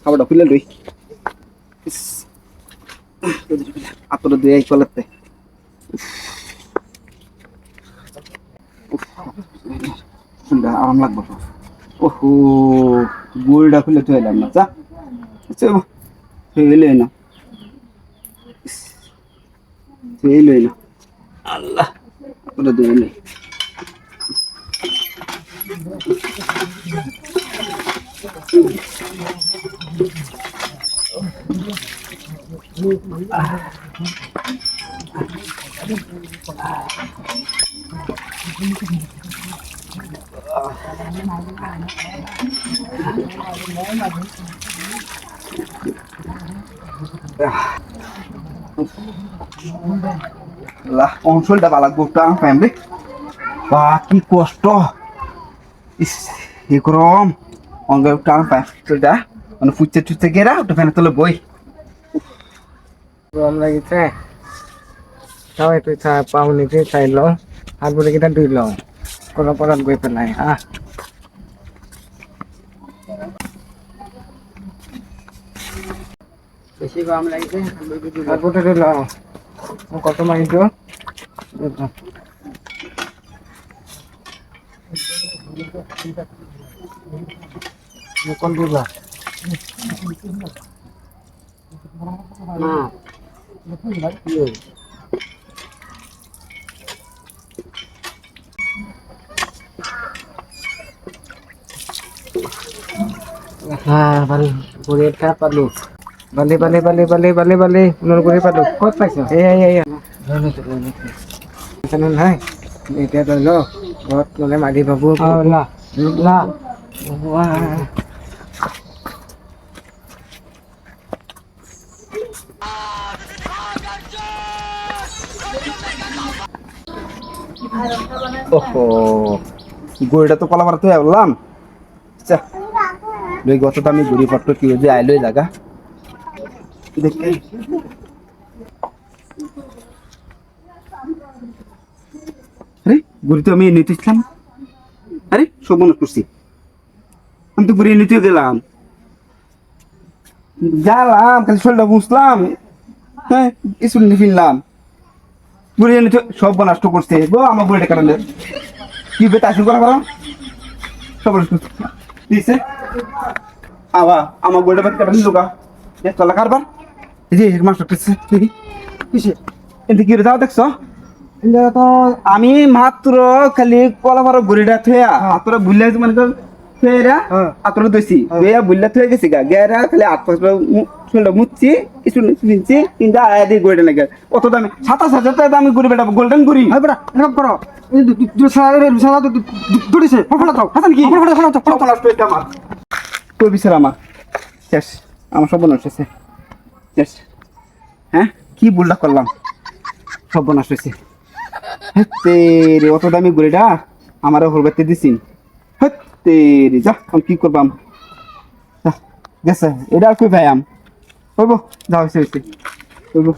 খাবারটা খুলে লই আপনারা দুই কলাতে আরাম লাগবো ওহো গোলটা খুলে তো এলাম না এলোই না এলোই না আল্লাহ আপনারা দুই এলোই অঞ্চলটা ভালো গোটা ফ্যামিলি বা কি কষ্ট এই গরম অঙ্গে টান পাইটা মানে ফুচতে টুচতে গেরা ওটা ফ্যানে তোলে বই গরম লাগিছে সবাই তুই চা পাউনিকে চাইল হাত বলে কিটা ধুইল কোনো পরাত গৈ পেলাই বেশি গরম লাগিছে হাত বলে ধুইল কত মারিছো কোন দিবা না হ্যাঁ ভালো ঘুরে খা পালো বালে বালে বালে বালে বালে বালে নর ঘুরে পালো কত পাইছো এই জানো নাই এতিয়া ধৰিল ঘৰত গ'লে মাৰি পাবো লা লা ওহো গড়িটা তো কলা মারতে বললাম আচ্ছা লই গত তো আমি ঘুরি ফটো কি যে আইলই জায়গা দেখে আরে ঘুরি তো আমি নিতে ইসলাম আরে সব মনে করছি আমি তো ঘুরিয়ে নিতে গেলাম গেলাম খালি শরীরটা বুঝলাম হ্যাঁ স্কুল নিয়ে ফিরলাম ঘুরিয়ে নিতে সব নষ্ট করছে গো আমার ঘুরিটা কারণে কি বেতা শুরু করা করো সব দিছে আবার আমার ঘুরিটা বেতা কাটা নিল গা চলা কারবার এই যে মাস্টার কিসে এতে কি যাও দেখছো তো আমি মাত্র খালি কলা মারো ঘুরিটা থয়া তোরা ভুলে মানে ফেরা আতরে দইছি বেয়া বুল্লা থয়ে গেছি গা গেরা খালি আট পাঁচ শুনলো মুচ্ছি কিছু নিচ্ছি কিন্তু আয়া দিয়ে গড়ে লাগে কত দামি ২৭,০০০ টাকা দামি ঘুরি বেটা গোল্ডেন ঘুরি বেটা এরকম করো দৌড়িছে হাসান কি সর্বনাশ পেয়েছে আমার তোর বিচার আমার শেষ আমার সর্বনাশ হয়েছে শেষ হ্যাঁ কি ভুলটা করলাম সর্বনাশ হয়েছে রে অত দামি ঘুরিটা আমারও হলবাইতে দিছি তেরি যা আমি কি করবাম গেছে এটা আর কই ভাই আম হইব যা হয়েছে হইব